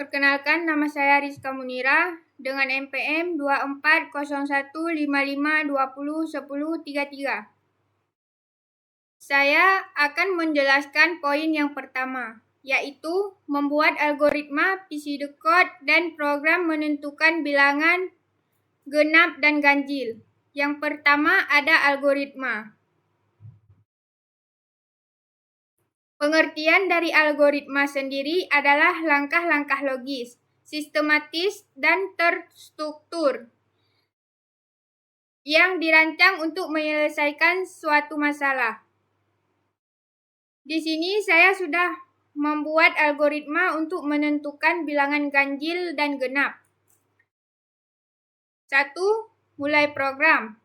Perkenalkan, nama saya Rizka Munira dengan NPM 240155201033. Saya akan menjelaskan poin yang pertama, yaitu membuat algoritma pseudocode dan program menentukan bilangan genap dan ganjil. Yang pertama ada algoritma. Pengertian dari algoritma sendiri adalah langkah-langkah logis, sistematis, dan terstruktur yang dirancang untuk menyelesaikan suatu masalah. Di sini saya sudah membuat algoritma untuk menentukan bilangan ganjil dan genap. 1. Mulai program.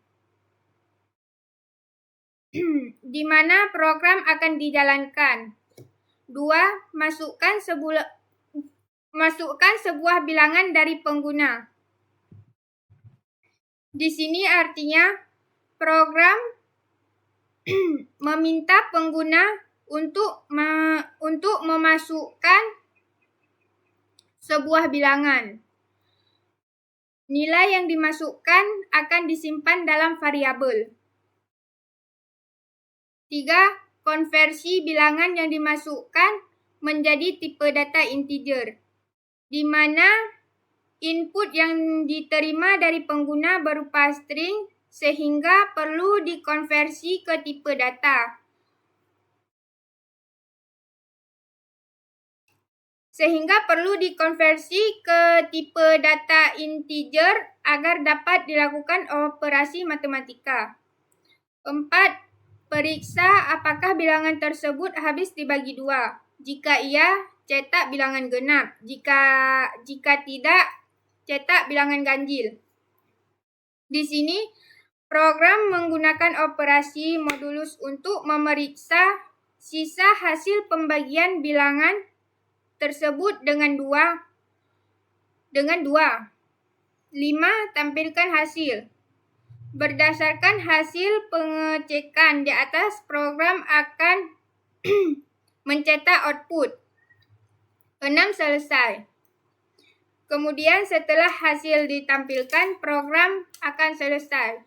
Di mana program akan dijalankan. 2. Masukkan sebuah bilangan dari pengguna. Di sini artinya program meminta pengguna untuk memasukkan sebuah bilangan. Nilai yang dimasukkan akan disimpan dalam variabel. 3. Konversi bilangan yang dimasukkan menjadi tipe data integer, di mana input yang diterima dari pengguna berupa string sehingga perlu dikonversi ke tipe data. Agar dapat dilakukan operasi matematika. 4. Periksa apakah bilangan tersebut habis dibagi 2. Jika iya, cetak bilangan genap. Jika tidak, cetak bilangan ganjil. Di sini, program menggunakan operasi modulus untuk memeriksa sisa hasil pembagian bilangan tersebut dengan 2. 5. Tampilkan hasil. Berdasarkan hasil pengecekan di atas, program akan mencetak output. 6. Selesai. Kemudian setelah hasil ditampilkan, program akan selesai.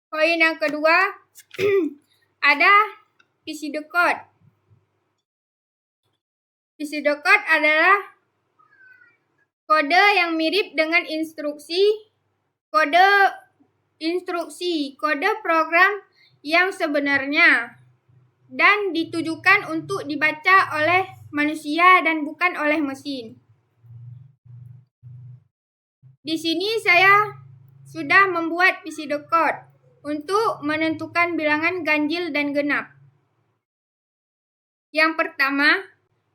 Poin yang kedua, ada pseudocode. Pseudocode adalah kode yang mirip dengan kode program yang sebenarnya dan ditujukan untuk dibaca oleh manusia dan bukan oleh mesin. Di sini saya sudah membuat pseudocode untuk menentukan bilangan ganjil dan genap. Yang pertama,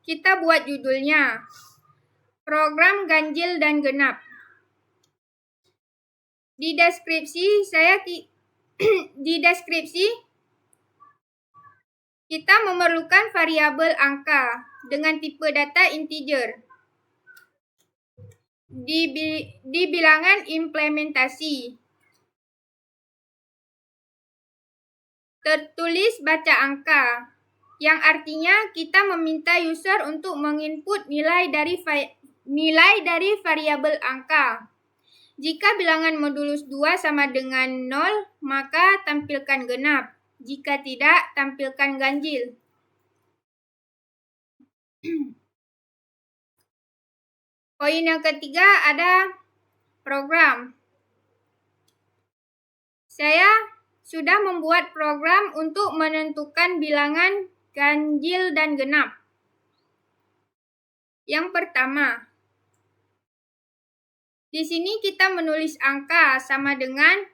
kita buat judulnya program ganjil dan genap. Di deskripsi kita memerlukan variabel angka dengan tipe data integer. Di bilangan implementasi tertulis baca angka, yang artinya kita meminta user untuk menginput nilai dari variabel angka. Jika bilangan modulus 2 sama dengan 0, maka tampilkan genap. Jika tidak, tampilkan ganjil. Poin yang ketiga ada program. Saya sudah membuat program untuk menentukan bilangan ganjil dan genap. Yang pertama, di sini kita menulis angka sama dengan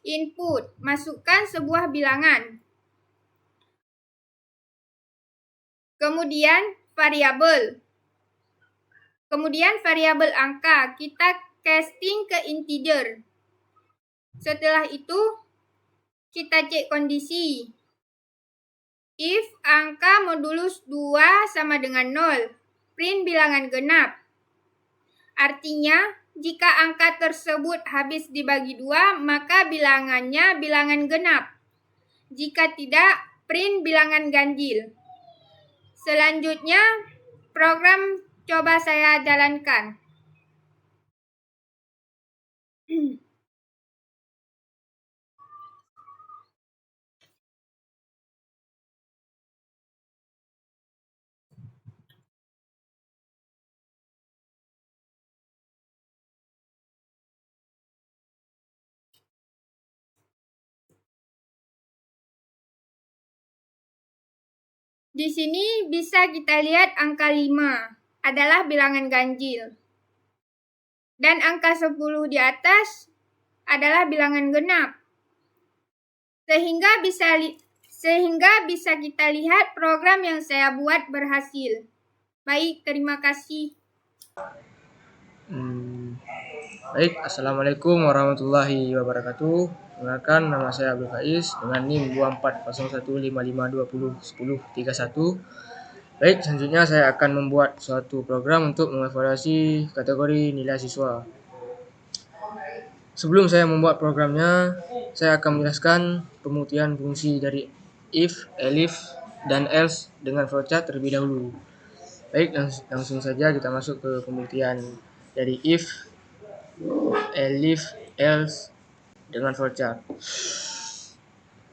input, masukkan sebuah bilangan. Kemudian variabel angka kita casting ke integer. Setelah itu kita cek kondisi. If angka modulus 2 sama dengan 0, print bilangan genap. Artinya, jika angka tersebut habis dibagi 2, maka bilangannya bilangan genap. Jika tidak, print bilangan ganjil. Selanjutnya, program coba saya jalankan. Di sini bisa kita lihat angka 5 adalah bilangan ganjil. Dan angka 10 di atas adalah bilangan genap. Sehingga bisa kita lihat program yang saya buat berhasil. Baik, terima kasih. Baik, Assalamualaikum warahmatullahi wabarakatuh. Perkenalkan, nama saya Abdul Faiz dengan NIM 240155201031. Baik, selanjutnya saya akan membuat suatu program untuk mengevaluasi kategori nilai siswa. Sebelum saya membuat programnya, saya akan menjelaskan pembuktian fungsi dari if, elif, dan else dengan flowchart terlebih dahulu. Baik, langsung saja kita masuk ke pembuktian dari if, elif, else dengan flowchart.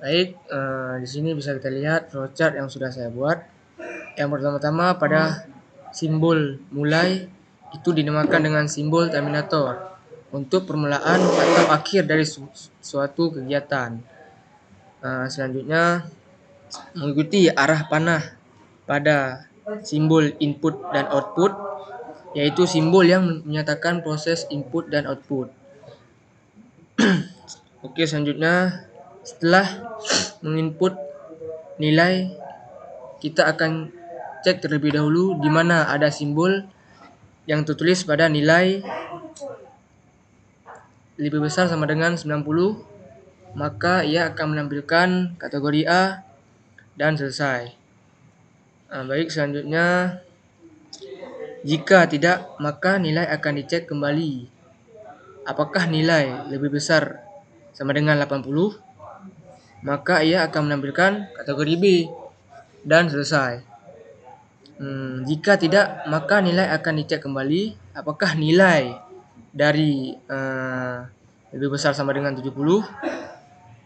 Baik, di sini bisa kita lihat flowchart yang sudah saya buat. Yang pertama-tama pada simbol mulai itu dinamakan dengan simbol terminator untuk permulaan atau akhir dari suatu kegiatan. Selanjutnya mengikuti arah panah pada simbol input dan output, yaitu simbol yang menyatakan proses input dan output. Oke, selanjutnya setelah menginput nilai, kita akan cek terlebih dahulu di mana ada simbol yang tertulis pada nilai lebih besar sama dengan 90, maka ia akan menampilkan kategori A dan selesai. Baik, selanjutnya jika tidak, maka nilai akan dicek kembali. Apakah nilai lebih besar sama dengan 80, maka ia akan menampilkan kategori B dan selesai. Jika tidak, maka nilai akan dicek kembali. Apakah nilai dari lebih besar sama dengan 70,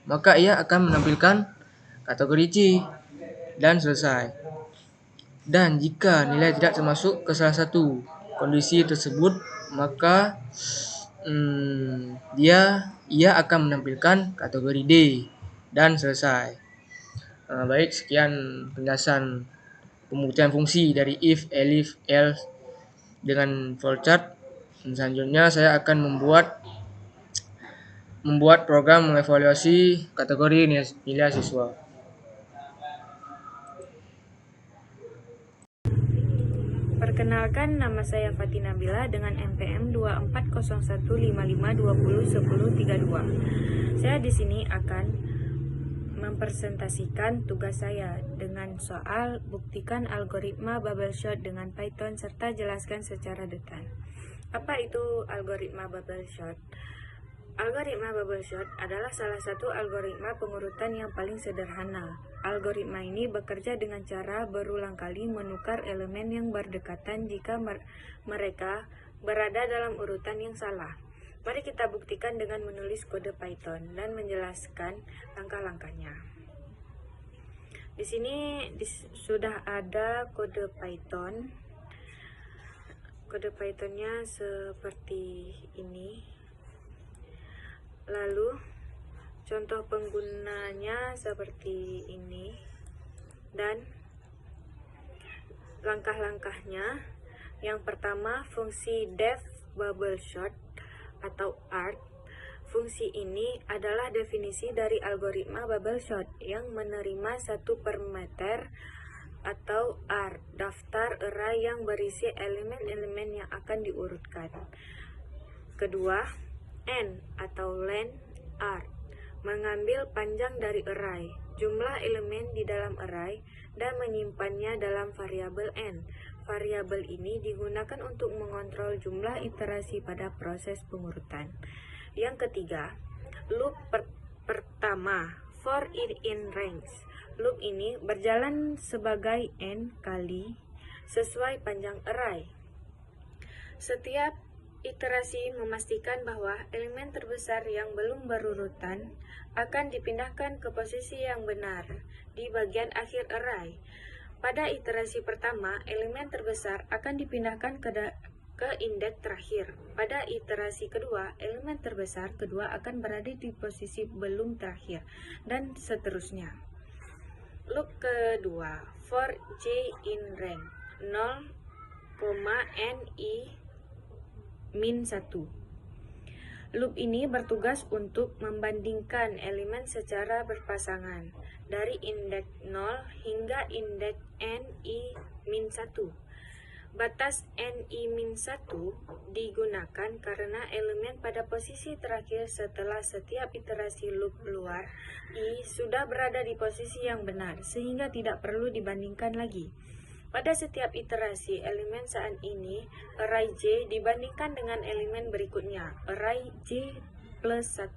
maka ia akan menampilkan kategori C dan selesai. Dan jika nilai tidak termasuk ke salah satu kondisi tersebut, maka ia akan menampilkan kategori D dan selesai. Baik, sekian penjelasan pembuktian fungsi dari if, elif, else dengan flowchart. Selanjutnya saya akan membuat program mengevaluasi kategori nilai siswa. Perkenalkan, nama saya Fatina Bila dengan NPM 240155201032. Saya di sini akan mempresentasikan tugas saya dengan soal buktikan algoritma bubble shot dengan Python serta jelaskan secara detail. Apa itu algoritma bubble shot? Algoritma bubble shot adalah salah satu algoritma pengurutan yang paling sederhana. Algoritma ini bekerja dengan cara berulang kali menukar elemen yang berdekatan jika mereka berada dalam urutan yang salah. Mari kita buktikan dengan menulis kode Python dan menjelaskan langkah-langkahnya. Di sini sudah ada kode Python. Kode Pythonnya seperti ini. Lalu contoh penggunanya seperti ini, dan langkah-langkahnya. Yang pertama, fungsi def bubble shot atau art. Fungsi ini adalah definisi dari algoritma bubble shot yang menerima satu parameter atau art, daftar array yang berisi elemen-elemen yang akan diurutkan. Kedua, n atau len art, mengambil panjang dari array, jumlah elemen di dalam array, dan menyimpannya dalam variabel n. Variabel ini digunakan untuk mengontrol jumlah iterasi pada proses pengurutan. Yang ketiga, loop pertama, for in range. Loop ini berjalan sebagai n kali sesuai panjang array. Setiap iterasi memastikan bahwa elemen terbesar yang belum berurutan akan dipindahkan ke posisi yang benar di bagian akhir array. Pada iterasi pertama, elemen terbesar akan dipindahkan ke indeks terakhir. Pada iterasi kedua, elemen terbesar kedua akan berada di posisi belum terakhir, dan seterusnya. Loop kedua, for j in rank 0, ni min 1. Loop ini bertugas untuk membandingkan elemen secara berpasangan dari indeks 0 hingga indeks ni min 1. Batas ni-1 digunakan karena elemen pada posisi terakhir setelah setiap iterasi loop luar i sudah berada di posisi yang benar, sehingga tidak perlu dibandingkan lagi. Pada setiap iterasi elemen saat ini, array j dibandingkan dengan elemen berikutnya, array j plus 1.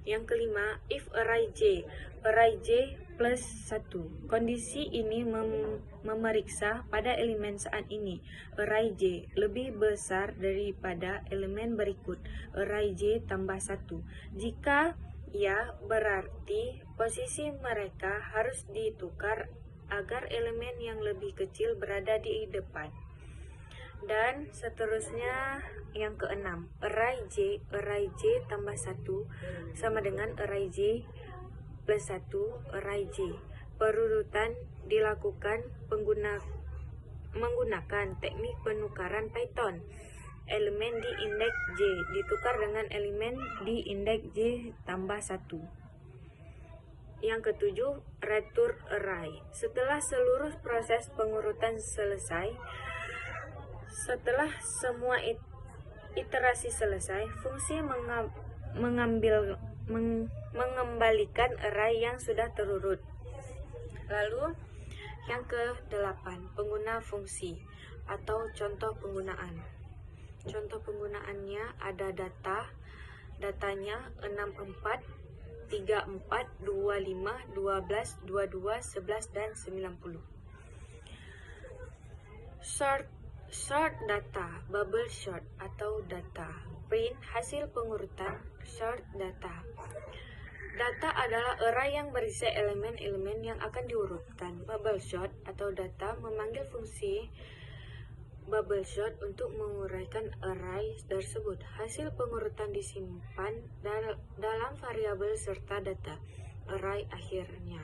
Yang kelima, if array j plus 1. Kondisi ini memeriksa pada elemen saat ini, array j lebih besar daripada elemen berikut, array j tambah 1. Jika ya, berarti posisi mereka harus ditukar agar elemen yang lebih kecil berada di depan. Dan seterusnya, yang keenam, array j tambah 1 sama dengan array j plus 1 array j. Perurutan dilakukan menggunakan teknik penukaran Python. Elemen di indeks j ditukar dengan elemen di indeks j tambah 1. Yang ketujuh, return array. Setelah seluruh proses pengurutan selesai, setelah semua iterasi selesai, fungsi mengembalikan array yang sudah terurut. Lalu yang ke-8, pengguna fungsi atau contoh penggunaan. Contoh penggunaannya ada datanya 64, 34, 25, 12, 22, 11, dan 90. Sort data, bubble sort atau data. Print hasil pengurutan, sort data. Data adalah array yang berisi elemen-elemen yang akan diurutkan. Bubble sort atau data memanggil fungsi bubble sort untuk menguraikan array tersebut. Hasil pengurutan disimpan dalam variabel serta data array akhirnya.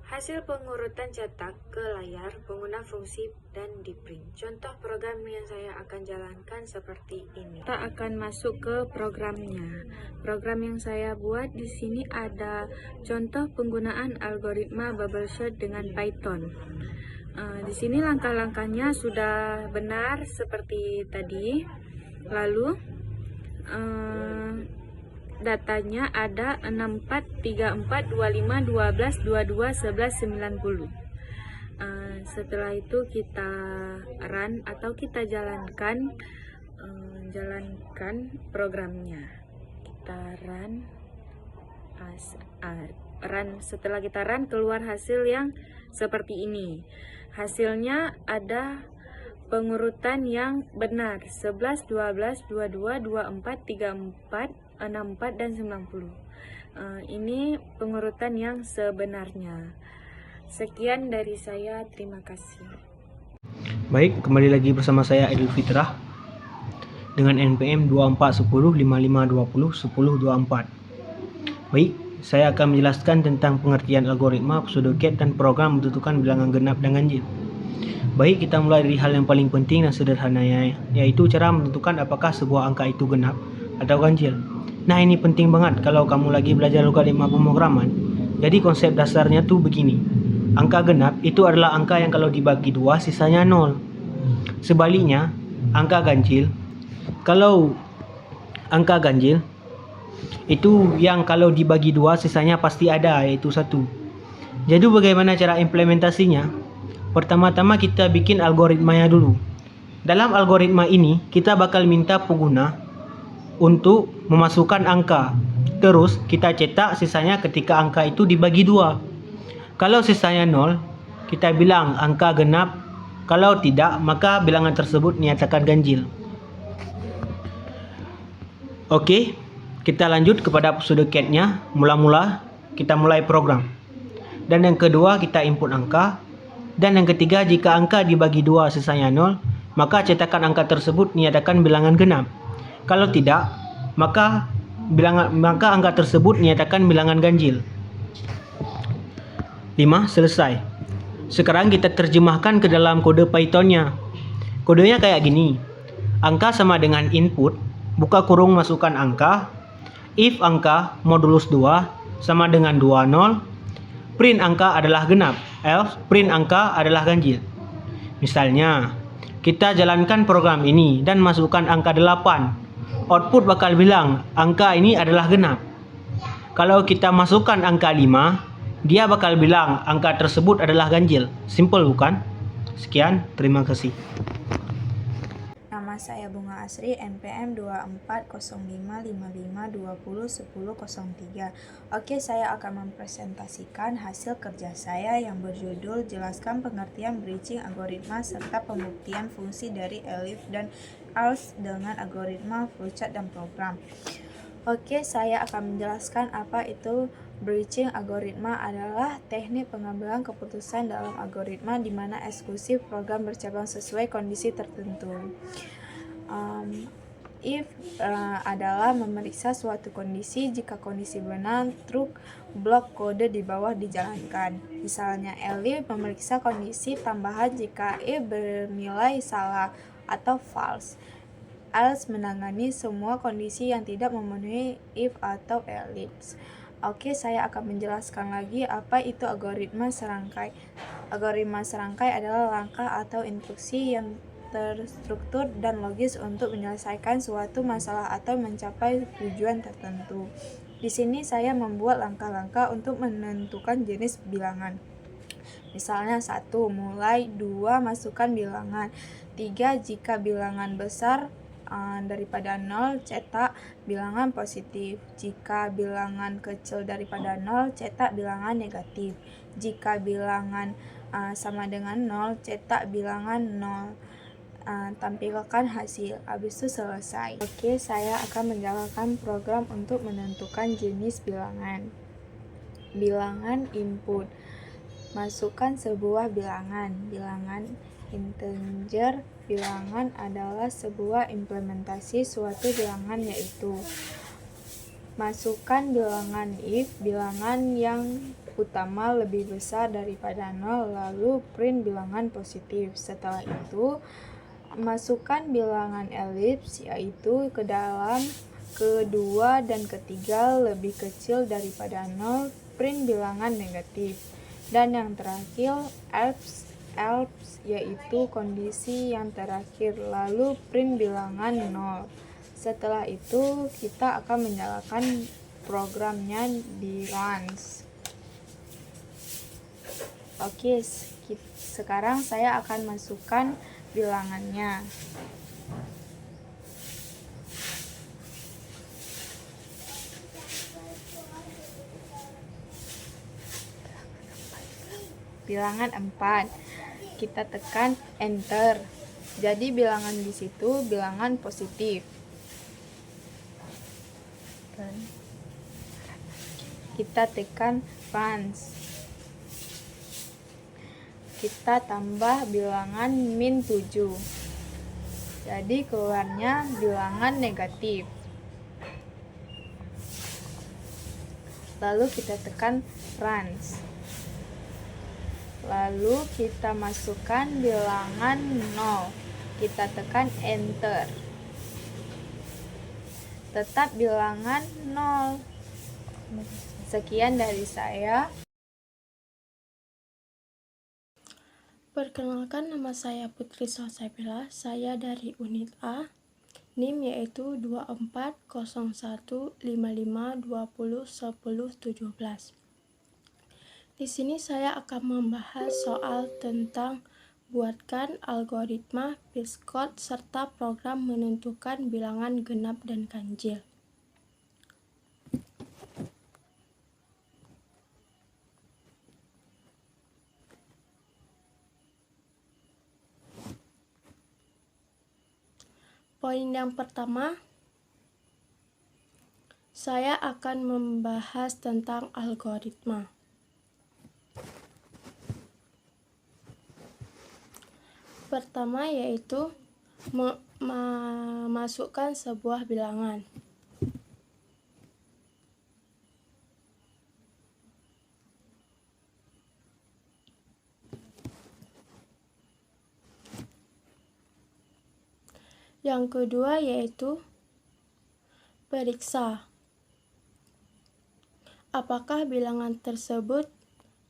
Hasil pengurutan cetak ke layar pengguna fungsi dan di print. Contoh program yang saya akan jalankan seperti ini. Kita akan masuk ke programnya. Program yang saya buat di sini ada contoh penggunaan algoritma bubble sort dengan Python. Di sini langkah-langkahnya sudah benar seperti tadi. Lalu datanya ada 64, 34, 25, 12, 22, 11, 90. Setelah itu kita run atau kita jalankan programnya. Kita run. Setelah kita run, keluar hasil yang seperti ini. Hasilnya ada pengurutan yang benar 11, 12, 22, 24, 34, 64, dan 90. Ini pengurutan yang sebenarnya. Sekian dari saya, terima kasih. Baik, kembali lagi bersama saya Idul Fitrah dengan NPM 241055201024. Baik, saya akan menjelaskan tentang pengertian algoritma, pseudocat, dan program menentukan bilangan genap dan ganjil. Baik, kita mulai dari hal yang paling penting dan sederhana, yaitu cara menentukan apakah sebuah angka itu genap atau ganjil. Nah, ini penting banget kalau kamu lagi belajar algoritma pemrograman. Jadi konsep dasarnya tuh begini. Angka genap itu adalah angka yang kalau dibagi 2 sisanya 0. Sebaliknya, angka ganjil, kalau angka ganjil itu yang kalau dibagi 2 sisanya pasti ada, yaitu 1. Jadi bagaimana cara implementasinya? Pertama-tama kita bikin algoritmanya dulu. Dalam algoritma ini kita bakal minta pengguna untuk memasukkan angka Terus kita cetak sisanya ketika angka itu dibagi 2. Kalau sisanya 0, kita bilang angka genap. Kalau tidak, maka bilangan tersebut dinyatakan ganjil. Oke, kita lanjut kepada pseudocad-nya. Mula-mula kita mulai program. Dan yang kedua kita input angka. Dan yang ketiga, jika angka dibagi 2 sisanya 0, maka cetakan angka tersebut dinyatakan bilangan genap. Kalau tidak, maka angka tersebut dinyatakan bilangan ganjil. 5. Selesai. Sekarang kita terjemahkan ke dalam kode Python-nya. Kodenya kayak gini. Angka sama dengan input, buka kurung masukkan angka, if angka modulus 2 sama dengan 20, print angka adalah genap, else print angka adalah ganjil. Misalnya, kita jalankan program ini dan masukkan angka 8. Output bakal bilang angka ini adalah genap. Kalau kita masukkan angka 5, dia bakal bilang angka tersebut adalah ganjil. Simple bukan? Sekian, terima kasih. Nama saya Bunga Asri, NPM 240555201003. Oke, saya akan mempresentasikan hasil kerja saya yang berjudul Jelaskan Pengertian Breaching Algoritma serta Pembuktian Fungsi dari Elif dan else dengan algoritma, flowchart, dan program. Oke, saya akan menjelaskan apa itu breaching algoritma. Adalah teknik pengambilan keputusan dalam algoritma di mana eksekusi program bercabang sesuai kondisi tertentu. If adalah memeriksa suatu kondisi. Jika kondisi benar, true blok kode di bawah dijalankan. Misalnya, elif memeriksa kondisi tambahan jika if bernilai salah atau false. Else menangani semua kondisi yang tidak memenuhi if atau else. Oke, saya akan menjelaskan lagi apa itu algoritma serangkai. Algoritma serangkai adalah langkah atau instruksi yang terstruktur dan logis untuk menyelesaikan suatu masalah atau mencapai tujuan tertentu. Di sini saya membuat langkah-langkah untuk menentukan jenis bilangan. Misalnya 1. Mulai. 2. Masukkan bilangan. 3. Jika bilangan besar daripada 0, cetak bilangan positif. Jika bilangan kecil daripada 0, cetak bilangan negatif. Jika bilangan sama dengan 0, cetak bilangan 0. Tampilkan hasil. Habis itu selesai. Oke, saya akan menjalankan program untuk menentukan jenis bilangan. Bilangan input. Masukkan sebuah bilangan. Bilangan integer. Bilangan adalah sebuah implementasi suatu bilangan, yaitu masukkan bilangan if, bilangan yang utama lebih besar daripada 0, lalu print bilangan positif. Setelah itu, masukkan bilangan ellipse, yaitu ke dalam kedua dan ketiga lebih kecil daripada 0, print bilangan negatif. Dan yang terakhir, else, yaitu kondisi yang terakhir, lalu print bilangan 0. Setelah itu, kita akan menyalakan programnya di runs. Oke, sekarang saya akan masukkan bilangannya. Bilangan 4. Kita tekan enter. Jadi bilangan di situ bilangan positif. Kita tekan runs. Kita tambah bilangan min 7. Jadi keluarnya bilangan negatif. Lalu kita tekan runs. Lalu kita masukkan bilangan 0. Kita tekan enter. Tetap bilangan 0. Sekian dari saya. Perkenalkan, nama saya Putri Salsabila. Saya dari unit A. NIM yaitu 240155201017. Di sini saya akan membahas soal tentang buatkan algoritma Piscot serta program menentukan bilangan genap dan ganjil. Poin yang pertama, saya akan membahas tentang algoritma. Pertama yaitu memasukkan sebuah bilangan. Yang kedua yaitu periksa apakah bilangan tersebut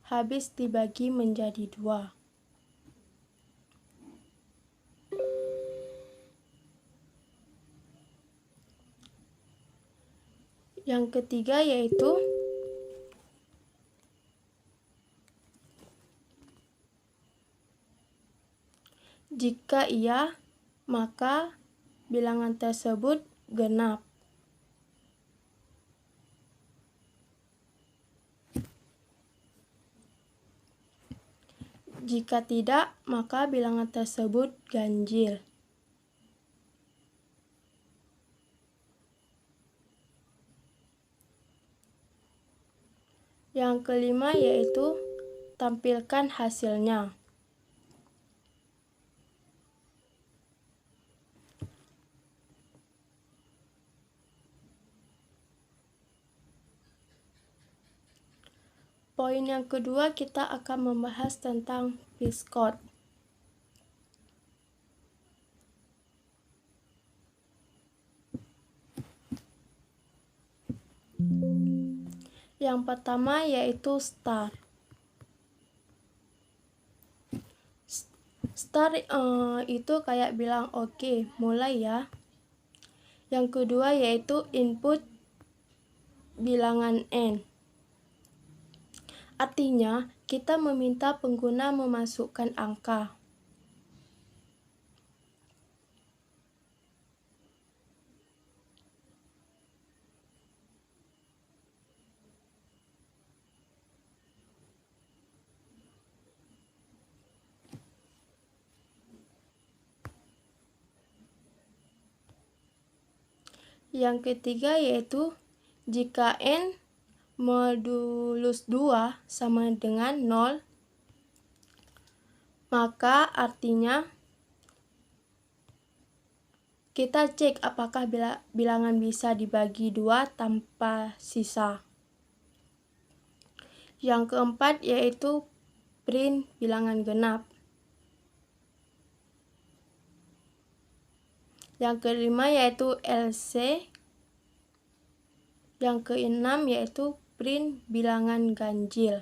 habis dibagi menjadi 2. Yang ketiga yaitu jika iya, maka bilangan tersebut genap. Jika tidak, maka bilangan tersebut ganjil. Yang kelima yaitu tampilkan hasilnya. Poin yang kedua, kita akan membahas tentang Piscot. Yang pertama yaitu star. Star itu kayak bilang oke, mulai ya. Yang kedua yaitu input bilangan n. Artinya, kita meminta pengguna memasukkan angka. Yang ketiga yaitu jika n modulus 2 sama dengan 0, maka artinya kita cek apakah bilangan bisa dibagi 2 tanpa sisa. Yang keempat yaitu print bilangan genap. Yang kelima yaitu LC. Yang keenam yaitu print bilangan ganjil.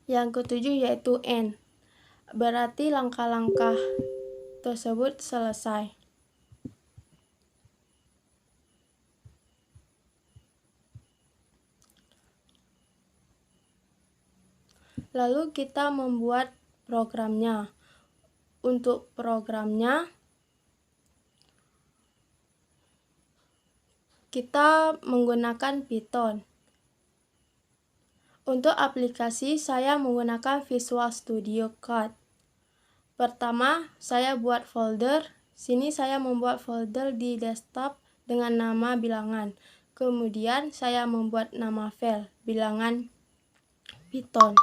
Yang ketujuh yaitu N. Berarti langkah-langkah tersebut selesai. Lalu kita membuat programnya. Untuk programnya, kita menggunakan Python. Untuk aplikasi, saya menggunakan Visual Studio Code. Pertama, saya buat folder. Sini saya membuat folder di desktop dengan nama bilangan. Kemudian, saya membuat nama file bilangan Python.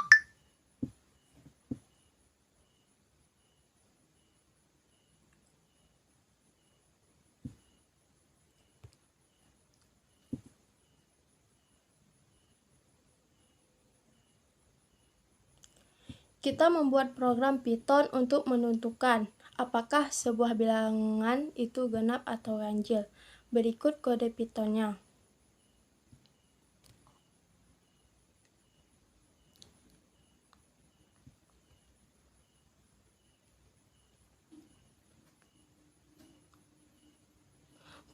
Kita membuat program Python untuk menentukan apakah sebuah bilangan itu genap atau ganjil. Berikut kode Python-nya.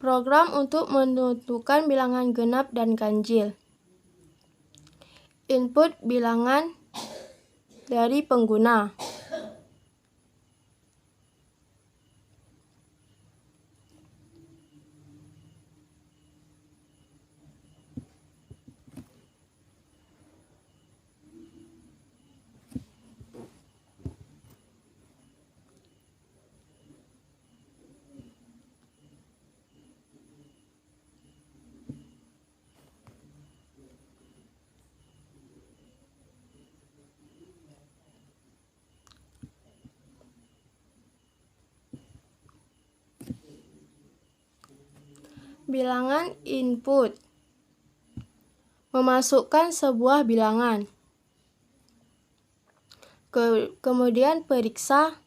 Program untuk menentukan bilangan genap dan ganjil. Input bilangan dari pengguna. Bilangan input. Memasukkan sebuah bilangan. Kemudian periksa.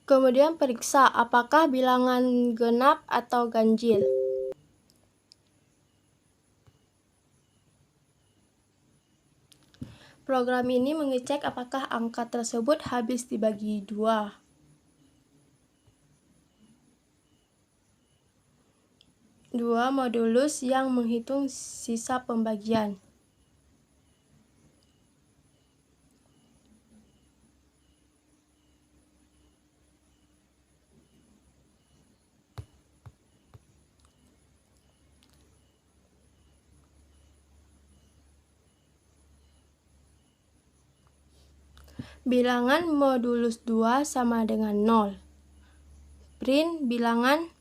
Kemudian periksa apakah bilangan genap atau ganjil. Program ini mengecek apakah angka tersebut habis dibagi 2. Dua modulus yang menghitung sisa pembagian. Bilangan modulus 2 sama dengan 0. Print bilangan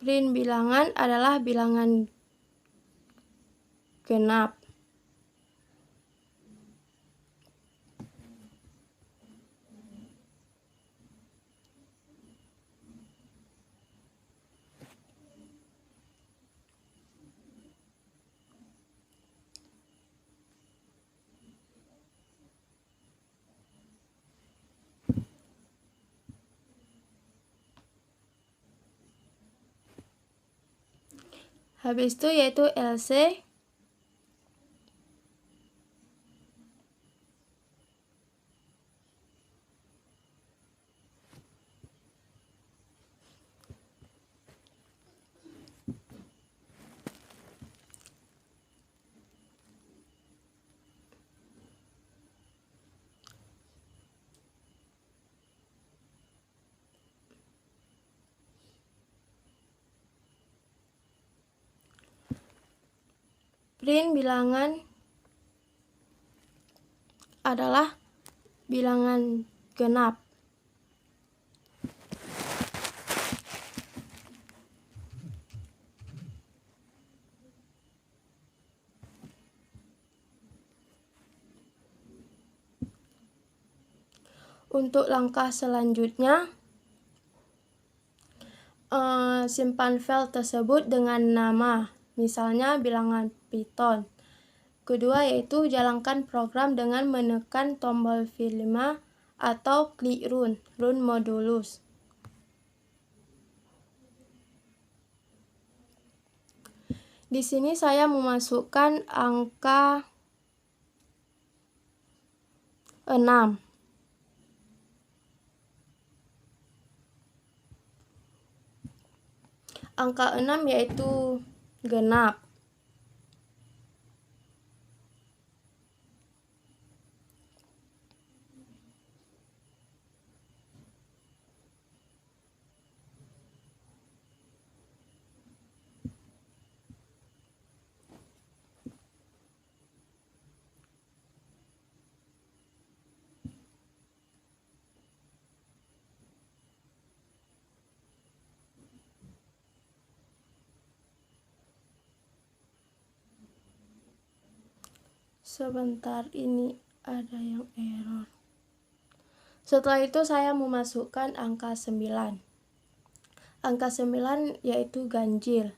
print bilangan adalah bilangan genap. Habis itu yaitu LC. Print bilangan adalah bilangan genap. Untuk langkah selanjutnya, simpan file tersebut dengan nama, misalnya bilangan Python. Kedua yaitu jalankan program dengan menekan tombol F5 atau klik run modulus. Di sini saya memasukkan angka 6. Angka 6 yaitu genap. Sebentar, ini ada yang error. Setelah itu saya memasukkan angka 9. Angka 9 yaitu ganjil.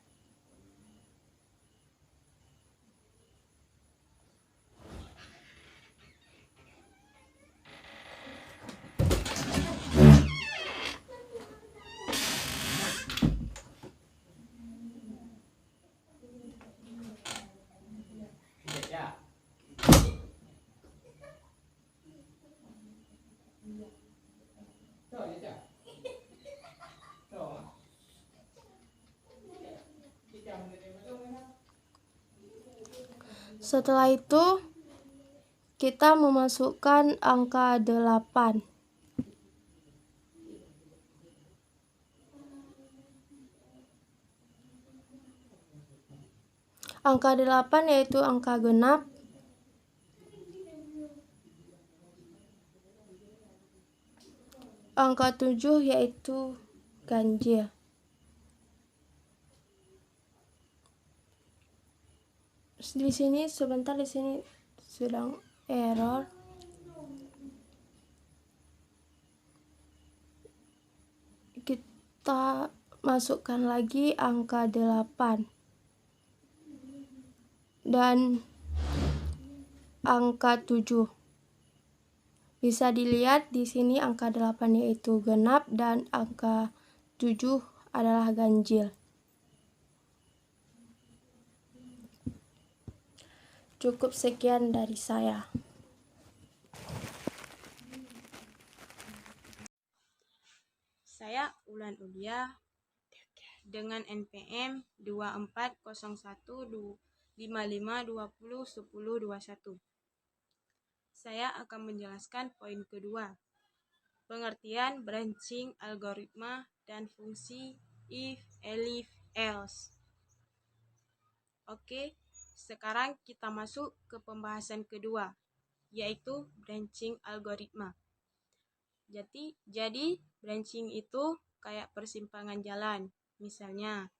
Setelah itu, kita memasukkan angka 8. Angka 8 yaitu angka genap. Angka 7 yaitu ganjil. Di sini sedang error. Kita masukkan lagi angka 8 dan angka 7. Bisa dilihat di sini angka 8 yaitu genap dan angka 7 adalah ganjil. Cukup sekian dari saya. Saya Ulan Ulia dengan NPM 240155201021. Saya akan menjelaskan poin kedua, pengertian branching algoritma dan fungsi if, elif, else. Oke, sekarang kita masuk ke pembahasan kedua, yaitu branching algoritma. Jadi branching itu kayak persimpangan jalan. Misalnya,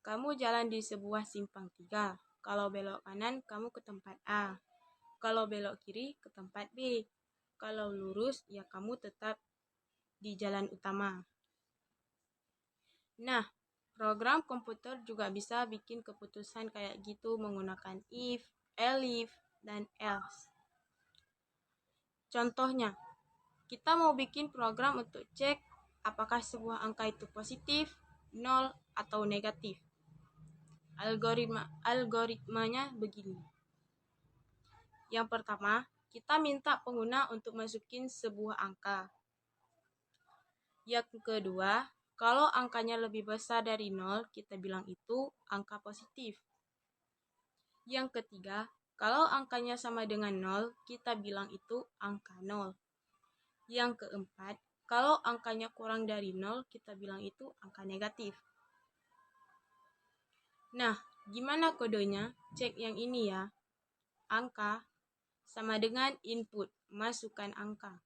kamu jalan di sebuah simpang 3. Kalau belok kanan, kamu ke tempat A. Kalau belok kiri, ke tempat B. Kalau lurus, ya kamu tetap di jalan utama. Nah, program komputer juga bisa bikin keputusan kayak gitu menggunakan if, elif, dan else. Contohnya, kita mau bikin program untuk cek apakah sebuah angka itu positif, 0, atau negatif. Algoritmanya begini. Yang pertama, kita minta pengguna untuk masukin sebuah angka. Yang kedua, kalau angkanya lebih besar dari 0, kita bilang itu angka positif. Yang ketiga, kalau angkanya sama dengan 0, kita bilang itu angka 0. Yang keempat, kalau angkanya kurang dari 0, kita bilang itu angka negatif. Nah, gimana kodenya? Cek yang ini ya. Angka sama dengan input, masukkan angka.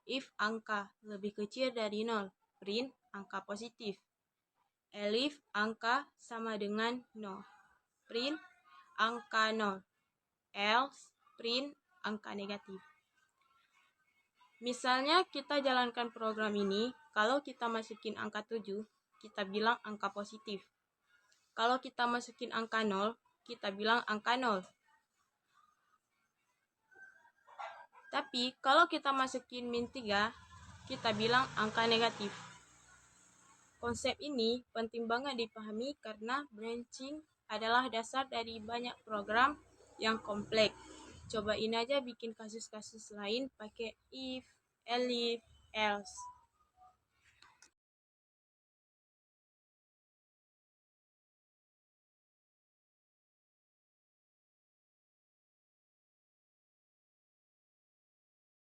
If angka lebih kecil dari 0, print angka positif. Elif angka sama dengan 0, print angka 0. Else, print angka negatif. Misalnya kita jalankan program ini, kalau kita masukin angka 7, kita bilang angka positif. Kalau kita masukin angka 0, kita bilang angka 0. Tapi kalau kita masukin min 3, kita bilang angka negatif. Konsep ini penting banget dipahami karena branching adalah dasar dari banyak program yang kompleks. Cobain aja bikin kasus-kasus lain pakai if, elif, else.